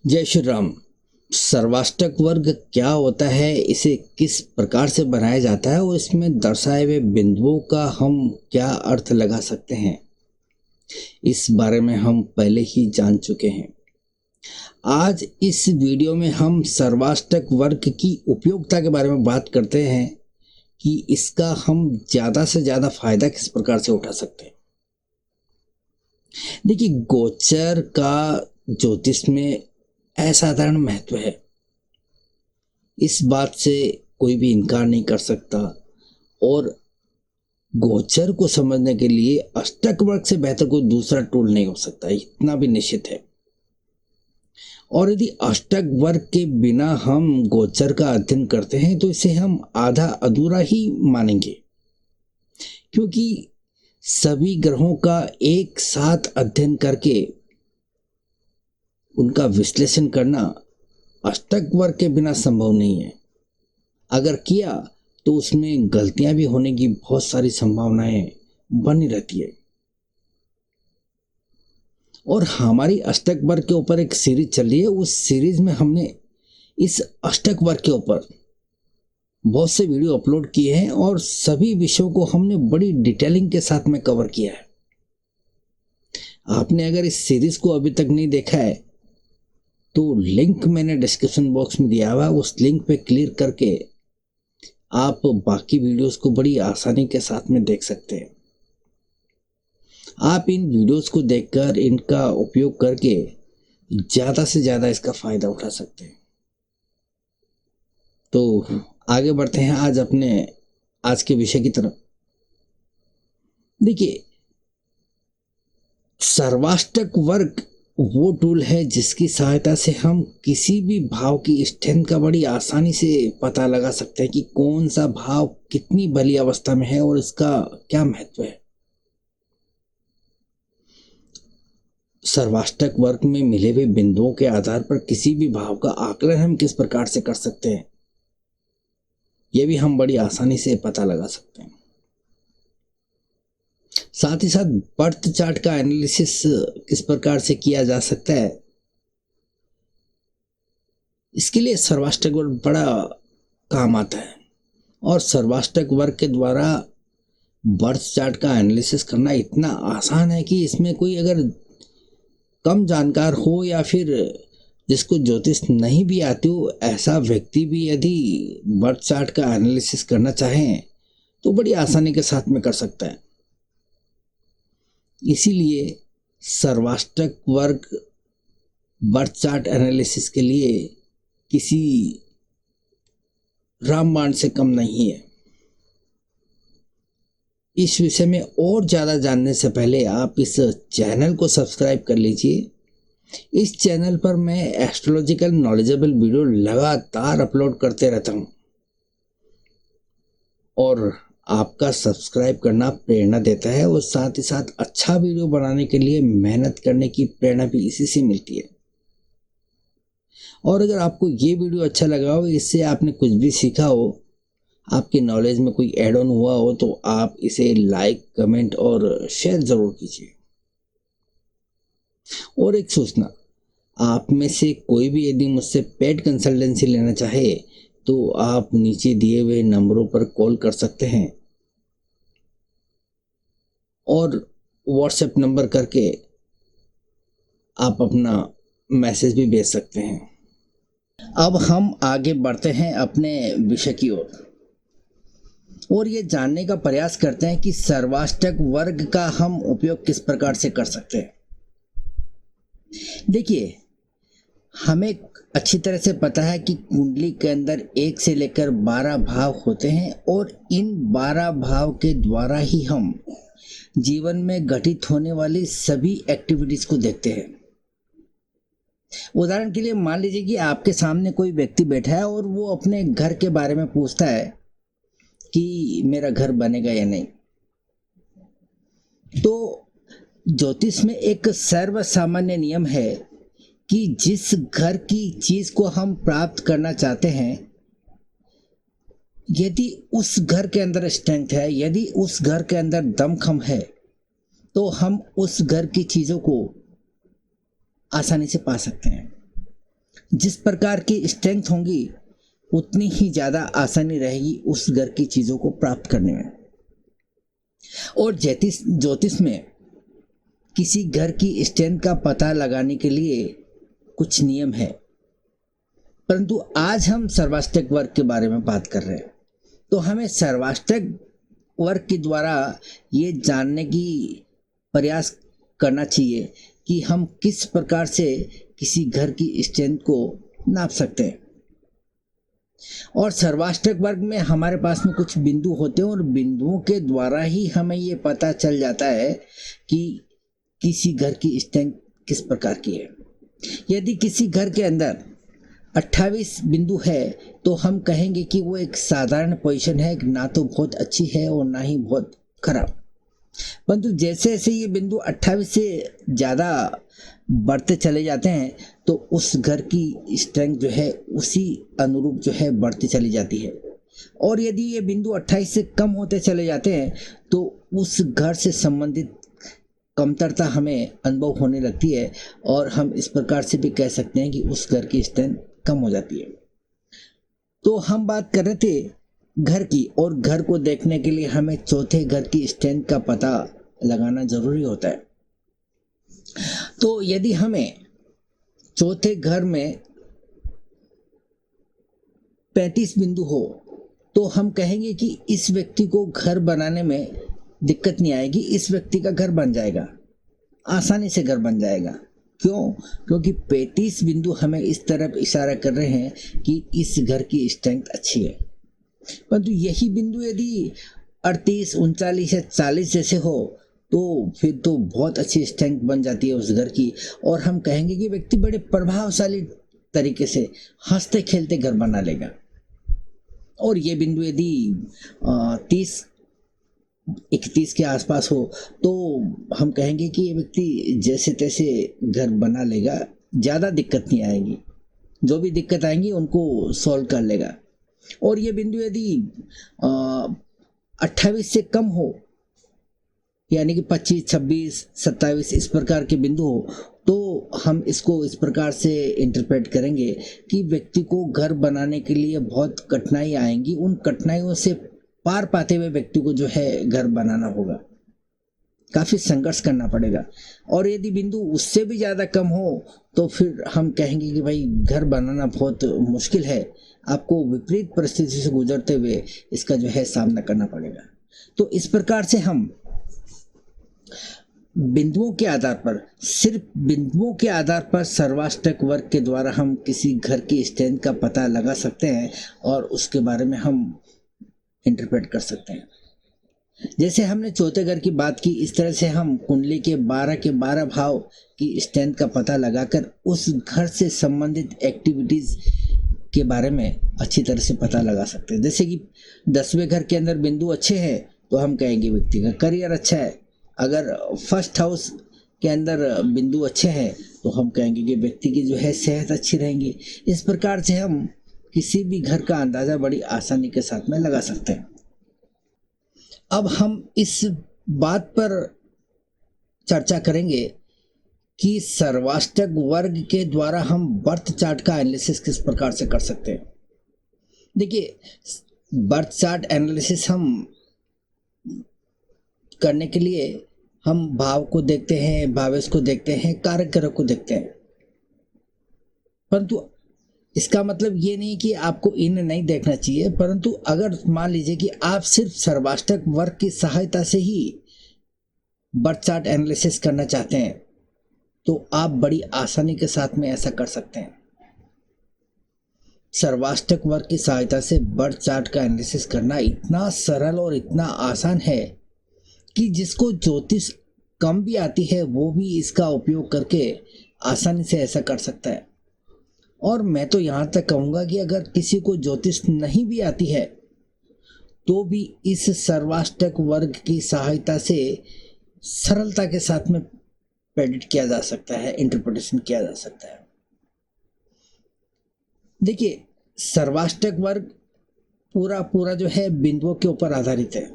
जय श्री राम। सर्वाष्टक वर्ग क्या होता है, इसे किस प्रकार से बनाया जाता है और इसमें दर्शाए हुए बिंदुओं का हम क्या अर्थ लगा सकते हैं, इस बारे में हम पहले ही जान चुके हैं। आज इस वीडियो में हम सर्वाष्टक वर्ग की उपयोगिता के बारे में बात करते हैं कि इसका हम ज़्यादा से ज़्यादा फायदा किस प्रकार से उठा सकते हैं। देखिए, गोचर का ज्योतिष में असाधारण महत्व है, इस बात से कोई भी इनकार नहीं कर सकता। और गोचर को समझने के लिए अष्टक वर्ग से बेहतर कोई दूसरा टूल नहीं हो सकता, इतना भी निश्चित है। और यदि अष्टक वर्ग के बिना हम गोचर का अध्ययन करते हैं तो इसे हम आधा अधूरा ही मानेंगे, क्योंकि सभी ग्रहों का एक साथ अध्ययन करके उनका विश्लेषण करना अष्टक वर्ग के बिना संभव नहीं है। अगर किया तो उसमें गलतियां भी होने की बहुत सारी संभावनाएं बनी रहती है। और हमारी अष्टक वर्ग के ऊपर एक सीरीज चल रही है, उस सीरीज में हमने इस अष्टक वर्ग के ऊपर बहुत से वीडियो अपलोड किए हैं और सभी विषयों को हमने बड़ी डिटेलिंग के साथ में कवर किया है। आपने अगर इस सीरीज को अभी तक नहीं देखा है तो लिंक मैंने डिस्क्रिप्शन बॉक्स में दिया हुआ है, उस लिंक पे क्लिक करके आप बाकी वीडियोस को बड़ी आसानी के साथ में देख सकते हैं। आप इन वीडियोस को देखकर इनका उपयोग करके ज़्यादा से ज़्यादा इसका फ़ायदा उठा सकते हैं। तो आगे बढ़ते हैं आज के विषय की तरफ। देखिए, सर्वाष्टक वर्ग वो टूल है जिसकी सहायता से हम किसी भी भाव की स्ट्रेंथ का बड़ी आसानी से पता लगा सकते हैं कि कौन सा भाव कितनी बली अवस्था में है और इसका क्या महत्व है। सर्वाष्टक वर्ग में मिले हुए बिंदुओं के आधार पर किसी भी भाव का आकलन हम किस प्रकार से कर सकते हैं, यह भी हम बड़ी आसानी से पता लगा सकते हैं। साथ ही साथ बर्थ चार्ट का एनालिसिस किस प्रकार से किया जा सकता है, इसके लिए सर्वाष्टक वर्ग बड़ा काम आता है। और सर्वाष्टक वर्ग के द्वारा बर्थ चार्ट का एनालिसिस करना इतना आसान है कि इसमें कोई अगर कम जानकार हो या फिर जिसको ज्योतिष नहीं भी आती हो, ऐसा व्यक्ति भी यदि बर्थ चार्ट का एनालिसिस करना चाहें तो बड़ी आसानी के साथ में कर सकता है। इसीलिए सर्वाष्टक वर्ग बर्थ चार्ट एनालिसिस के लिए किसी रामबाण से कम नहीं है। इस विषय में और ज़्यादा जानने से पहले आप इस चैनल को सब्सक्राइब कर लीजिए। इस चैनल पर मैं एस्ट्रोलॉजिकल नॉलेजेबल वीडियो लगातार अपलोड करते रहता हूँ और आपका सब्सक्राइब करना प्रेरणा देता है और साथ ही साथ अच्छा वीडियो बनाने के लिए मेहनत करने की प्रेरणा भी इसी से मिलती है। और अगर आपको ये वीडियो अच्छा लगा हो, इससे आपने कुछ भी सीखा हो, आपके नॉलेज में कोई ऐड ऑन हुआ हो, तो आप इसे लाइक, कमेंट और शेयर ज़रूर कीजिए। और एक सूचना, आप में से कोई भी यदि मुझसे पेड कंसल्टेंसी लेना चाहे तो आप नीचे दिए हुए नंबरों पर कॉल कर सकते हैं और व्हाट्सएप नंबर करके आप अपना मैसेज भी भेज सकते हैं। अब हम आगे बढ़ते हैं अपने विषय की ओर और ये जानने का प्रयास करते हैं कि सर्वाष्टक वर्ग का हम उपयोग किस प्रकार से कर सकते हैं। देखिए, हमें अच्छी तरह से पता है कि कुंडली के अंदर 1 से लेकर 12 भाव होते हैं और इन 12 भाव के द्वारा ही हम जीवन में घटित होने वाली सभी एक्टिविटीज को देखते हैं। उदाहरण के लिए मान लीजिए कि आपके सामने कोई व्यक्ति बैठा है और वो अपने घर के बारे में पूछता है कि मेरा घर बनेगा या नहीं। तो ज्योतिष में एक सर्व सामान्य नियम है कि जिस घर की चीज को हम प्राप्त करना चाहते हैं, यदि उस घर के अंदर स्ट्रेंथ है, यदि उस घर के अंदर दमखम है, तो हम उस घर की चीजों को आसानी से पा सकते हैं। जिस प्रकार की स्ट्रेंथ होंगी उतनी ही ज़्यादा आसानी रहेगी उस घर की चीज़ों को प्राप्त करने में। और ज्योतिष में किसी घर की स्ट्रेंथ का पता लगाने के लिए कुछ नियम है, परंतु आज हम सर्वाष्टक वर्ग के बारे में बात कर रहे हैं। तो हमें सर्वाष्टक वर्ग के द्वारा ये जानने की प्रयास करना चाहिए कि हम किस प्रकार से किसी घर की स्ट्रेंथ को नाप सकते हैं। और सर्वाष्टक वर्ग में हमारे पास में कुछ बिंदु होते हैं और बिंदुओं के द्वारा ही हमें ये पता चल जाता है कि किसी घर की स्ट्रेंथ किस प्रकार की है। यदि किसी घर के अंदर 28 बिंदु है तो हम कहेंगे कि वो एक साधारण पोजीशन है, ना तो बहुत अच्छी है और ना ही बहुत खराब। परंतु जैसे जैसे ये बिंदु 28 से ज़्यादा बढ़ते चले जाते हैं तो उस घर की स्ट्रेंथ जो है उसी अनुरूप जो है बढ़ती चली जाती है। और यदि ये बिंदु 28 से कम होते चले जाते हैं तो उस घर से संबंधित कमतरता हमें अनुभव होने लगती है और हम इस प्रकार से भी कह सकते हैं कि उस घर की स्ट्रेंथ कम हो जाती है। तो हम बात कर रहे थे घर की, और घर को देखने के लिए हमें चौथे घर की स्ट्रेंथ का पता लगाना जरूरी होता है। तो यदि हमें चौथे घर में 35 बिंदु हो तो हम कहेंगे कि इस व्यक्ति को घर बनाने में दिक्कत नहीं आएगी, इस व्यक्ति का घर बन जाएगा, आसानी से घर बन जाएगा। क्यों? क्योंकि 35 बिंदु हमें इस तरफ इशारा कर रहे हैं कि इस घर की स्ट्रेंथ अच्छी है। परंतु यही बिंदु यदि 38, 39 या 40 जैसे हो तो फिर तो बहुत अच्छी स्ट्रेंथ बन जाती है उस घर की, और हम कहेंगे कि व्यक्ति बड़े प्रभावशाली तरीके से हंसते खेलते घर बना लेगा। और ये बिंदु यदि 30, 31 के आसपास हो तो हम कहेंगे कि ये व्यक्ति जैसे तैसे घर बना लेगा, ज़्यादा दिक्कत नहीं आएगी, जो भी दिक्कत आएंगी उनको सॉल्व कर लेगा। और ये बिंदु यदि 28 से कम हो, यानी कि 25, 26, 27 इस प्रकार के बिंदु हो तो हम इसको इस प्रकार से इंटरप्रेट करेंगे कि व्यक्ति को घर बनाने के लिए बहुत कठिनाई आएंगी, उन कठिनाइयों से पार पाते हुए व्यक्ति को जो है घर बनाना होगा, काफ़ी संघर्ष करना पड़ेगा। और यदि बिंदु उससे भी ज़्यादा कम हो तो फिर हम कहेंगे कि भाई घर बनाना बहुत मुश्किल है, आपको विपरीत परिस्थिति से गुजरते हुए इसका जो है सामना करना पड़ेगा। तो इस प्रकार से हम बिंदुओं के आधार पर, सिर्फ बिंदुओं के आधार पर सर्वाष्टक वर्ग के द्वारा हम किसी घर की स्ट्रेंथ का पता लगा सकते हैं और उसके बारे में हम इंटरप्रेट कर सकते हैं। जैसे हमने चौथे घर की बात की, इस तरह से हम कुंडली के 12 के 12 भाव की स्ट्रेंथ का पता लगाकर उस घर से संबंधित एक्टिविटीज़ के बारे में अच्छी तरह से पता लगा सकते हैं। जैसे कि 10वें घर के अंदर बिंदु अच्छे हैं तो हम कहेंगे व्यक्ति का करियर अच्छा है। अगर फर्स्ट हाउस के अंदर बिंदु अच्छे हैं तो हम कहेंगे कि व्यक्ति की जो है सेहत अच्छी रहेंगी। इस प्रकार से हम किसी भी घर का अंदाज़ा बड़ी आसानी के साथ में लगा सकते हैं। अब हम इस बात पर चर्चा करेंगे कि सर्वाष्टक वर्ग के द्वारा हम बर्थ चार्ट का एनालिसिस किस प्रकार से कर सकते हैं। देखिए, बर्थ चार्ट एनालिसिस हम करने के लिए हम भाव को देखते हैं, भावेश को देखते हैं, कारक ग्रह को देखते हैं, परंतु इसका मतलब ये नहीं कि आपको इन नहीं देखना चाहिए। परंतु अगर मान लीजिए कि आप सिर्फ सर्वाष्टक वर्ग की सहायता से ही बर्थ चार्ट एनालिसिस करना चाहते हैं तो आप बड़ी आसानी के साथ में ऐसा कर सकते हैं। सर्वाष्टक वर्ग की सहायता से बर्थ चार्ट का एनालिसिस करना इतना सरल और इतना आसान है कि जिसको ज्योतिष कम भी आती है वो भी इसका उपयोग करके आसानी से ऐसा कर सकता है। और मैं तो यहाँ तक कहूँगा कि अगर किसी को ज्योतिष नहीं भी आती है तो भी इस सर्वाष्टक वर्ग की सहायता से सरलता के साथ में प्रेडिक्ट किया जा सकता है, इंटरप्रिटेशन किया जा सकता है। देखिए, सर्वाष्टक वर्ग पूरा जो है बिंदुओं के ऊपर आधारित है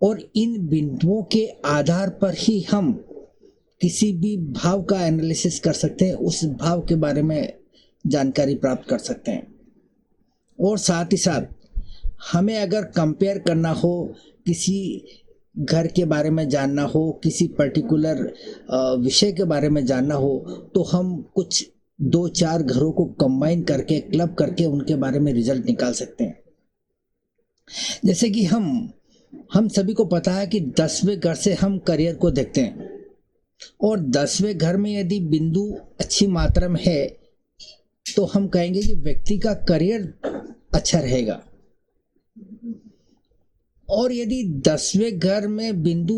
और इन बिंदुओं के आधार पर ही हम किसी भी भाव का एनालिसिस कर सकते हैं, उस भाव के बारे में जानकारी प्राप्त कर सकते हैं। और साथ ही साथ हमें अगर कंपेयर करना हो, किसी घर के बारे में जानना हो, किसी पर्टिकुलर विषय के बारे में जानना हो, तो हम कुछ 2-4 घरों को कंबाइन करके, क्लब करके उनके बारे में रिजल्ट निकाल सकते हैं। जैसे कि हम सभी को पता है कि 10वें घर से हम करियर को देखते हैं, और 10वें घर में यदि बिंदु अच्छी मात्रा में है तो हम कहेंगे कि व्यक्ति का करियर अच्छा रहेगा। और यदि 10वें घर में बिंदु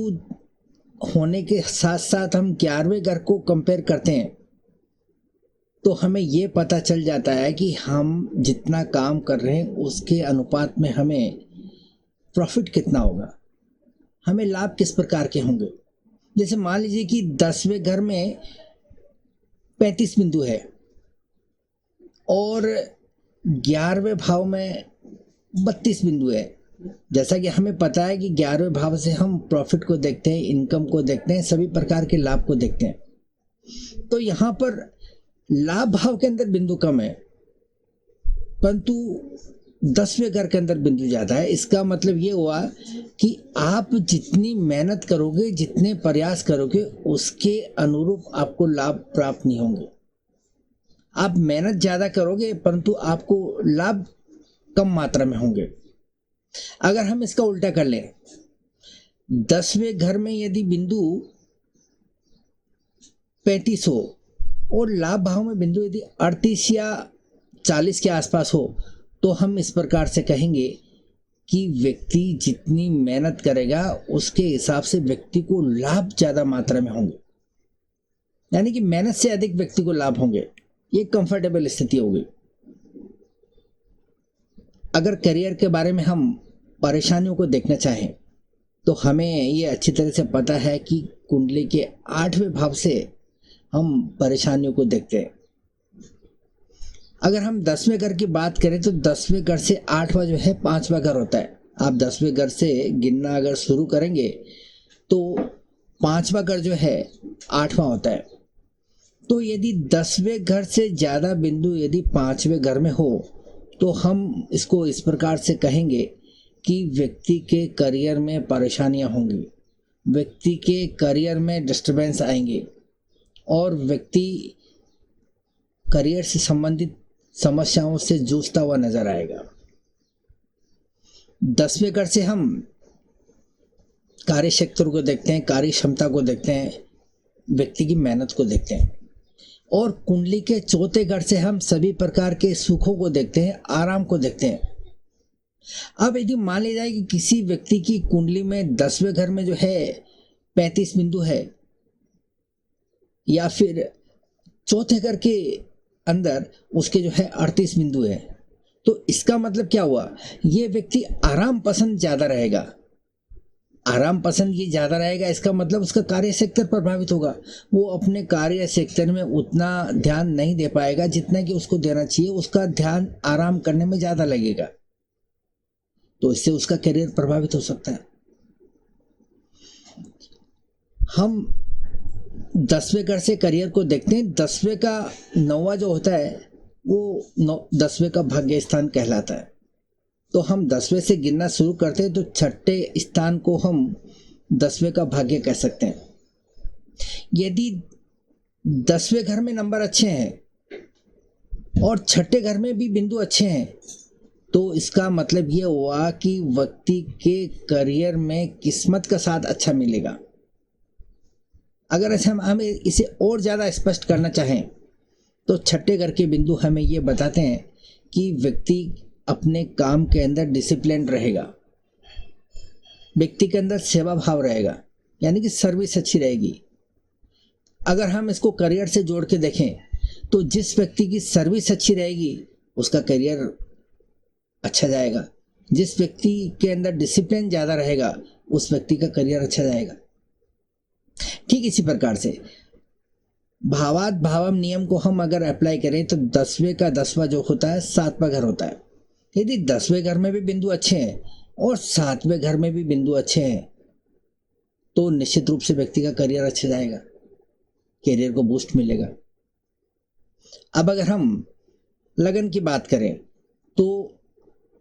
होने के साथ साथ हम 11वें घर को कंपेयर करते हैं, तो हमें ये पता चल जाता है कि हम जितना काम कर रहे हैं उसके अनुपात में हमें प्रॉफिट कितना होगा, हमें लाभ किस प्रकार के होंगे। जैसे मान लीजिए कि 10वें घर में 35 बिंदु है और 11वें भाव में 32 बिंदु है। जैसा कि हमें पता है कि 11वें भाव से हम प्रॉफिट को देखते हैं, इनकम को देखते हैं, सभी प्रकार के लाभ को देखते हैं। तो यहाँ पर लाभ भाव के अंदर बिंदु कम है, परंतु 10वें घर के अंदर बिंदु ज़्यादा है। इसका मतलब ये हुआ कि आप जितनी मेहनत करोगे, जितने प्रयास करोगे, उसके अनुरूप आपको लाभ प्राप्त नहीं होंगे। आप मेहनत ज़्यादा करोगे परंतु आपको लाभ कम मात्रा में होंगे। अगर हम इसका उल्टा कर लें, 10वें घर में यदि बिंदु 35 हो और लाभ भाव में बिंदु यदि 38 या 40 के आसपास हो, तो हम इस प्रकार से कहेंगे कि व्यक्ति जितनी मेहनत करेगा उसके हिसाब से व्यक्ति को लाभ ज़्यादा मात्रा में होंगे, यानी कि मेहनत से अधिक व्यक्ति को लाभ होंगे। ये कंफर्टेबल स्थिति होगी। अगर करियर के बारे में हम परेशानियों को देखना चाहें तो हमें ये अच्छी तरह से पता है कि कुंडली के 8वें भाव से हम परेशानियों को देखते हैं। अगर हम 10वें घर की बात करें तो 10वें घर से 8वां जो है 5वां घर होता है। आप 10वें घर से गिनना अगर शुरू करेंगे तो 5वां घर जो है 8वां होता है। तो यदि 10वें घर से ज़्यादा बिंदु यदि 5वें घर में हो तो हम इसको इस प्रकार से कहेंगे कि व्यक्ति के करियर में परेशानियां होंगी, व्यक्ति के करियर में डिस्टर्बेंस आएंगे और व्यक्ति करियर से संबंधित समस्याओं से जूझता हुआ नजर आएगा। 10वें घर से हम कार्य क्षेत्र को देखते हैं, कार्य क्षमता को देखते हैं, व्यक्ति की मेहनत को देखते हैं। और कुंडली के 4थे घर से हम सभी प्रकार के सुखों को देखते हैं, आराम को देखते हैं। अब यदि मान लिया जाए कि किसी व्यक्ति की कुंडली में 10वें घर में जो है 35 बिंदु है या फिर 4थे घर के अंदर उसके जो है 38 बिंदु है, तो इसका मतलब क्या हुआ, ये व्यक्ति आराम पसंद ज़्यादा रहेगा। आराम पसंद ये ज़्यादा रहेगा, इसका मतलब उसका कार्य क्षेत्र प्रभावित होगा। वो अपने कार्य क्षेत्र में उतना ध्यान नहीं दे पाएगा जितना कि उसको देना चाहिए। उसका ध्यान आराम करने में ज़्यादा लगेगा, तो इससे उसका करियर प्रभावित हो सकता है। हम 10वें घर से करियर को देखते हैं। 10वें का 9वां जो होता है वो 10वें का भाग्य स्थान कहलाता है। तो हम 10वें से गिनना शुरू करते हैं तो 6ठे स्थान को हम 10वें का भाग्य कह सकते हैं। यदि 10वें घर में नंबर अच्छे हैं और 6ठे घर में भी बिंदु अच्छे हैं तो इसका मतलब ये हुआ कि व्यक्ति के करियर में किस्मत का साथ अच्छा मिलेगा। अगर ऐसे हम इसे और ज़्यादा स्पष्ट करना चाहें तो 6ठे घर के बिंदु हमें ये बताते हैं कि व्यक्ति अपने काम के अंदर डिसिप्लिन रहेगा, व्यक्ति के अंदर सेवा भाव रहेगा, यानी कि सर्विस अच्छी रहेगी। अगर हम इसको करियर से जोड़ के देखें तो जिस व्यक्ति की सर्विस अच्छी रहेगी उसका करियर अच्छा जाएगा, जिस व्यक्ति के अंदर डिसिप्लिन ज़्यादा रहेगा उस व्यक्ति का करियर अच्छा जाएगा। ठीक इसी प्रकार से भावात भावम नियम को हम अगर अप्लाई करें तो 10वें का 10वां जो होता है 7वां घर होता है। यदि 10वें घर में भी बिंदु अच्छे हैं और 7वें घर में भी बिंदु अच्छे हैं तो निश्चित रूप से व्यक्ति का करियर अच्छा जाएगा, करियर को बूस्ट मिलेगा। अब अगर हम लगन की बात करें तो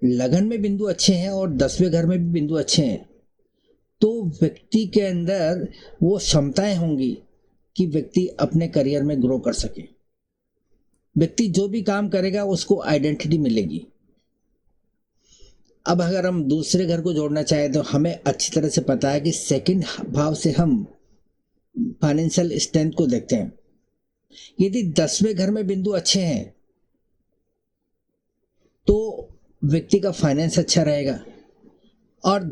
लगन में बिंदु अच्छे हैं और 10वें घर में भी बिंदु अच्छे हैं, तो व्यक्ति के अंदर वो क्षमताएं होंगी कि व्यक्ति अपने करियर में ग्रो कर सके। व्यक्ति जो भी काम करेगा उसको आइडेंटिटी मिलेगी। अब अगर हम दूसरे घर को जोड़ना चाहें तो हमें अच्छी तरह से पता है कि सेकंड भाव से हम फाइनेंशियल स्ट्रेंथ को देखते हैं। यदि 10वें घर में बिंदु अच्छे हैं तो व्यक्ति का फाइनेंस अच्छा रहेगा, और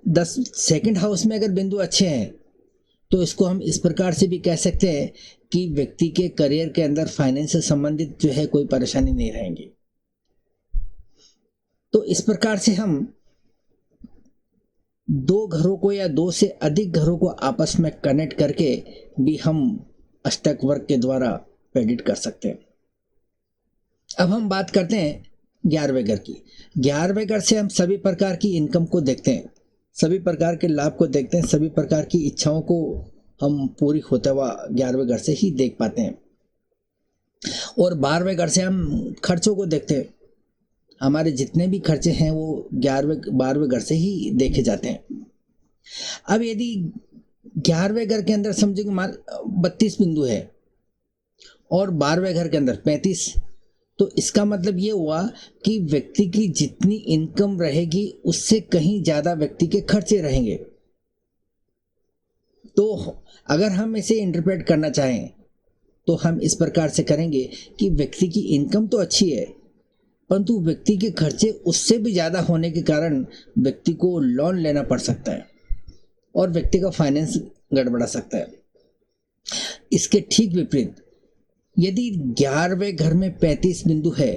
10 सेकंड हाउस में अगर बिंदु अच्छे हैं तो इसको हम इस प्रकार से भी कह सकते हैं कि व्यक्ति के करियर के अंदर फाइनेंस से संबंधित जो है कोई परेशानी नहीं रहेंगी। तो इस प्रकार से हम दो घरों को या दो से अधिक घरों को आपस में कनेक्ट करके भी हम अष्टक वर्ग के द्वारा प्रेडिक्ट कर सकते हैं। अब हम बात करते हैं 11वें घर की। 11वें घर से हम सभी प्रकार की इनकम को देखते हैं, सभी प्रकार के लाभ को देखते हैं, सभी प्रकार की इच्छाओं को हम पूरी होता हुआ 11वें घर से ही देख पाते हैं। और 12वें घर से हम खर्चों को देखते हैं, हमारे जितने भी खर्चे हैं वो 12वें घर से ही देखे जाते हैं। अब यदि 11वें घर के अंदर समझो कि मान 32 बिंदु है और 12वें घर के अंदर 35, तो इसका मतलब ये हुआ कि व्यक्ति की जितनी इनकम रहेगी उससे कहीं ज़्यादा व्यक्ति के खर्चे रहेंगे। तो अगर हम इसे इंटरप्रेट करना चाहें तो हम इस प्रकार से करेंगे कि व्यक्ति की इनकम तो अच्छी है परंतु व्यक्ति के खर्चे उससे भी ज़्यादा होने के कारण व्यक्ति को लोन लेना पड़ सकता है और व्यक्ति का फाइनेंस गड़बड़ा सकता है। इसके ठीक विपरीत यदि 11वें घर में 35 बिंदु है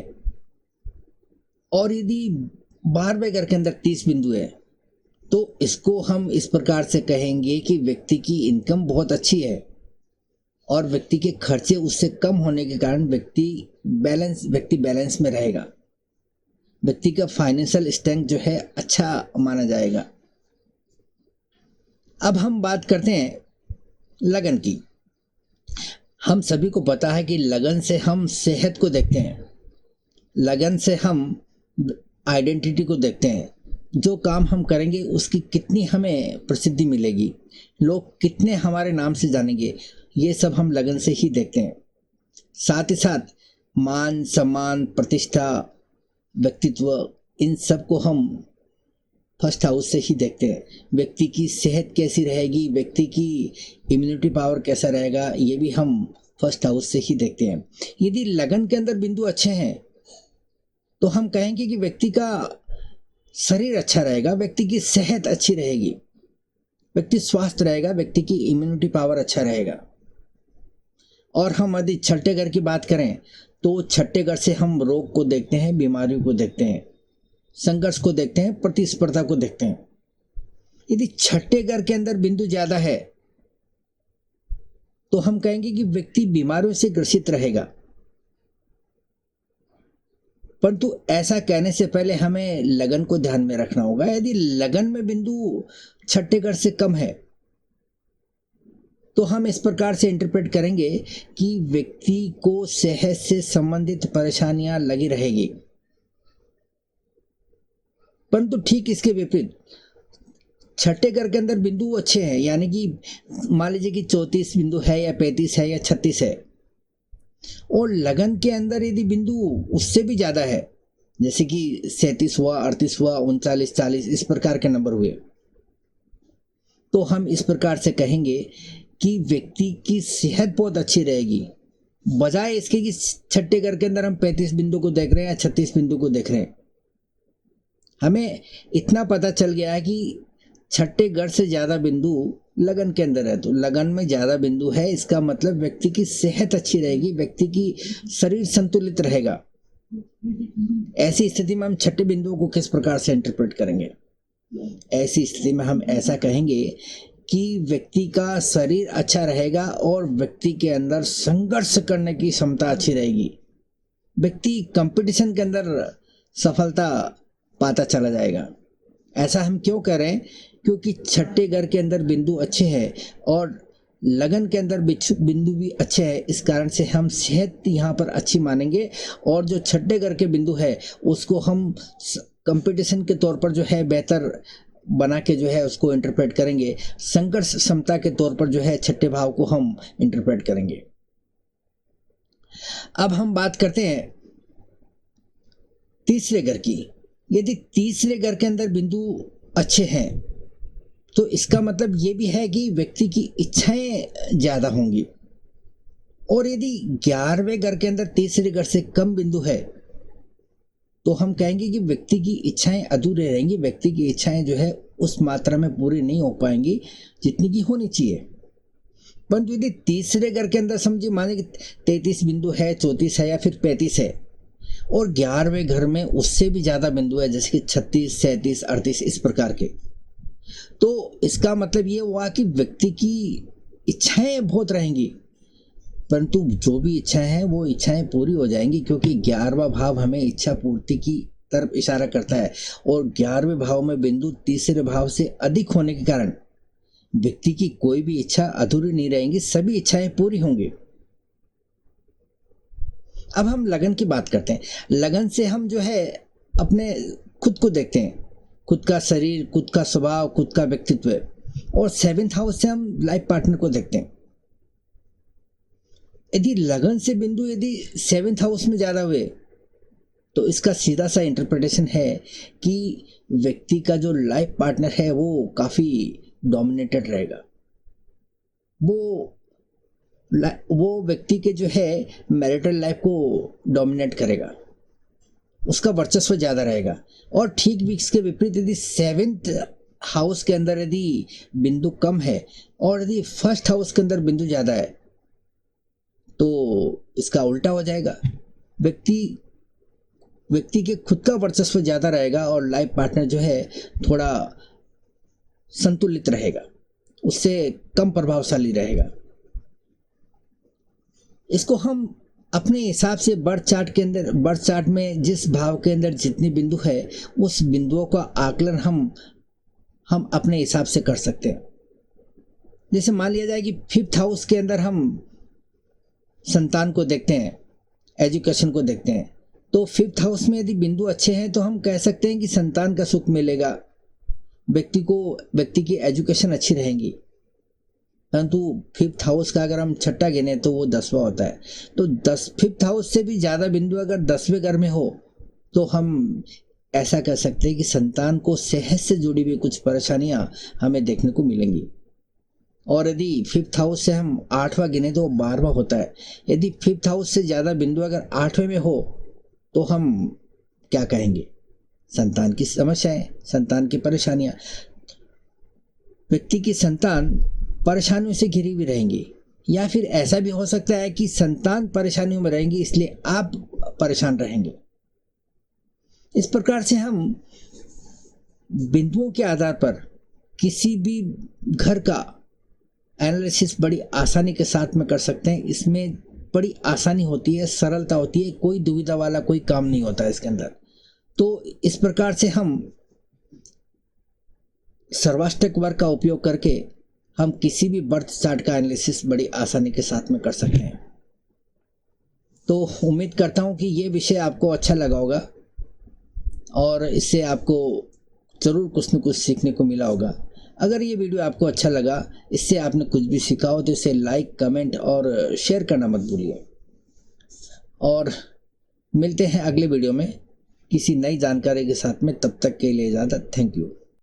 और यदि 12वें घर के अंदर 30 बिंदु है तो इसको हम इस प्रकार से कहेंगे कि व्यक्ति की इनकम बहुत अच्छी है और व्यक्ति के खर्चे उससे कम होने के कारण व्यक्ति बैलेंस में रहेगा, व्यक्ति का फाइनेंशियल स्ट्रेंथ जो है अच्छा माना जाएगा। अब हम बात करते हैं लगन की। हम सभी को पता है कि लगन से हम सेहत को देखते हैं, लगन से हम आइडेंटिटी को देखते हैं, जो काम हम करेंगे उसकी कितनी हमें प्रसिद्धि मिलेगी, लोग कितने हमारे नाम से जानेंगे, ये सब हम लगन से ही देखते हैं। साथ ही साथ मान सम्मान प्रतिष्ठा व्यक्तित्व इन सब को हम फर्स्ट हाउस से ही देखते हैं। व्यक्ति की सेहत कैसी रहेगी, व्यक्ति की इम्यूनिटी पावर कैसा रहेगा, ये भी हम फर्स्ट हाउस से ही देखते हैं। यदि लगन के अंदर बिंदु अच्छे हैं तो हम कहेंगे कि व्यक्ति का शरीर अच्छा रहेगा, व्यक्ति की सेहत अच्छी रहेगी, व्यक्ति स्वस्थ रहेगा, व्यक्ति की इम्यूनिटी पावर अच्छा रहेगा। और हम यदि छठे घर की बात करें तो छठे घर से हम रोग को देखते हैं, बीमारियों को देखते हैं, संघर्ष को देखते हैं, प्रतिस्पर्धा को देखते हैं। यदि छठे घर के अंदर बिंदु ज्यादा है तो हम कहेंगे कि व्यक्ति बीमारियों से ग्रसित रहेगा। परंतु ऐसा कहने से पहले हमें लगन को ध्यान में रखना होगा। यदि लगन में बिंदु छठे घर से कम है तो हम इस प्रकार से इंटरप्रेट करेंगे कि व्यक्ति को सेहत से संबंधित परेशानियां लगी रहेगी। परंतु ठीक इसके विपरीत छठे घर के अंदर बिंदु अच्छे हैं, यानी कि मान लीजिए कि 34 बिंदु है या 35 है या 36 है और लगन के अंदर यदि बिंदु उससे भी ज्यादा है, जैसे कि 37 हुआ, 38 हुआ, 39, 40 इस प्रकार के नंबर हुए, तो हम इस प्रकार से कहेंगे कि व्यक्ति की सेहत बहुत अच्छी रहेगी, बजाय इसके कि छठे घर के अंदर हम 35 बिंदु को देख रहे हैं या 36 बिंदु को देख रहे हैं। हमें इतना पता चल गया है कि छठे घर से ज्यादा बिंदु लगन के अंदर है, तो लगन में ज्यादा बिंदु है, इसका मतलब व्यक्ति की सेहत अच्छी रहेगी, व्यक्ति की शरीर संतुलित रहेगा। ऐसी स्थिति में हम छठे बिंदुओं को किस प्रकार से इंटरप्रेट करेंगे? ऐसी स्थिति में हम ऐसा कहेंगे कि व्यक्ति का शरीर अच्छा रहेगा और व्यक्ति के अंदर संघर्ष करने की क्षमता अच्छी रहेगी, व्यक्ति कंपटीशन के अंदर सफलता पाता चला जाएगा। ऐसा हम क्यों कह रहे हैं? क्योंकि छठे घर के अंदर बिंदु अच्छे हैं और लगन के अंदर बिंदु भी अच्छे है, इस कारण से हम सेहत यहाँ पर अच्छी मानेंगे। और जो छठे घर के बिंदु है उसको हम कंपटीशन के तौर पर जो है बेहतर बना के जो है उसको इंटरप्रेट करेंगे। संघर्ष क्षमता के तौर पर जो है छठे भाव को हम इंटरप्रेट करेंगे। अब हम बात करते हैं तीसरे घर की। यदि तीसरे घर के अंदर बिंदु अच्छे हैं तो इसका मतलब ये भी है कि व्यक्ति की इच्छाएं ज्यादा होंगी। और यदि 11वें घर के अंदर तीसरे घर से कम बिंदु है तो हम कहेंगे कि व्यक्ति की इच्छाएं अधूरे रहेंगी, व्यक्ति की इच्छाएं जो है उस मात्रा में पूरी नहीं हो पाएंगी जितनी की होनी चाहिए। परंतु यदि तीसरे घर के अंदर समझिए माने कि 33 बिंदु है, 34 है या फिर 35 है, और 11वें घर में उससे भी ज्यादा बिंदु है जैसे कि 36, 37, 38 इस प्रकार के, तो इसका मतलब ये हुआ कि व्यक्ति की इच्छाएं बहुत रहेंगी, परंतु जो भी इच्छाएं हैं वो इच्छाएं पूरी हो जाएंगी, क्योंकि 11वां भाव हमें इच्छा पूर्ति की तरफ इशारा करता है। और 11वें भाव में बिंदु तीसरे भाव से अधिक होने के कारण व्यक्ति की कोई भी इच्छा अधूरी नहीं रहेंगी, सभी इच्छाएं पूरी होंगी। अब हम लगन की बात करते हैं। लगन से हम जो है अपने खुद को देखते हैं, खुद का शरीर, खुद का स्वभाव, खुद का व्यक्तित्व। और 7th हाउस से हम लाइफ पार्टनर को देखते हैं। यदि लगन से बिंदु यदि 7th हाउस में ज्यादा हुए तो इसका सीधा सा इंटरप्रिटेशन है कि व्यक्ति का जो लाइफ पार्टनर है वो काफी डोमिनेटेड रहेगा। वो व्यक्ति के जो है मैरिटल लाइफ को डोमिनेट करेगा, उसका वर्चस्व ज्यादा रहेगा। और ठीक भी इसके विपरीत यदि 7th हाउस के अंदर यदि बिंदु कम है और यदि 1st हाउस के अंदर बिंदु ज्यादा है तो इसका उल्टा हो जाएगा। व्यक्ति के खुद का वर्चस्व ज्यादा रहेगा और लाइफ पार्टनर जो है थोड़ा संतुलित रहेगा, उससे कम प्रभावशाली रहेगा। इसको हम अपने हिसाब से बर्थ चार्ट में जिस भाव के अंदर जितनी बिंदु है उस बिंदुओं का आकलन हम अपने हिसाब से कर सकते हैं। जैसे मान लिया जाए कि 5th हाउस के अंदर हम संतान को देखते हैं, एजुकेशन को देखते हैं, तो 5th हाउस में यदि बिंदु अच्छे हैं तो हम कह सकते हैं कि संतान का सुख मिलेगा, व्यक्ति की एजुकेशन अच्छी रहेगी। परंतु 5th हाउस का अगर हम छठा गिने तो वो 10वां होता है। तो 5th हाउस से भी ज्यादा बिंदु अगर 10वें घर में हो तो हम ऐसा कह सकते हैं कि संतान को सेहत से जुड़ी हुई कुछ परेशानियां हमें देखने को मिलेंगी। और यदि 5th हाउस से हम 8वां गिने तो 12वां होता है। यदि 5th हाउस से ज्यादा बिंदु अगर 8वें में हो तो हम क्या कहेंगे? संतान की समस्याएं, संतान की परेशानियां। व्यक्ति की संतान परेशानियों से घिरी हुई रहेंगी, या फिर ऐसा भी हो सकता है कि संतान परेशानियों में रहेंगी इसलिए आप परेशान रहेंगे। इस प्रकार से हम बिंदुओं के आधार पर किसी भी घर का एनालिसिस बड़ी आसानी के साथ में कर सकते हैं। इसमें बड़ी आसानी होती है, सरलता होती है, कोई दुविधा वाला कोई काम नहीं होता है इसके अंदर। तो इस प्रकार से हम सर्वाष्टक वर्ग का उपयोग करके हम किसी भी बर्थ चार्ट का एनालिसिस बड़ी आसानी के साथ में कर सकते हैं। तो उम्मीद करता हूं कि ये विषय आपको अच्छा लगा होगा और इससे आपको ज़रूर कुछ न कुछ सीखने को मिला होगा। अगर ये वीडियो आपको अच्छा लगा, इससे आपने कुछ भी सीखा हो तो इसे लाइक, कमेंट और शेयर करना मत भूलिए। और मिलते हैं अगले वीडियो में किसी नई जानकारी के साथ में। तब तक के लिए इजाज़त। Thank you.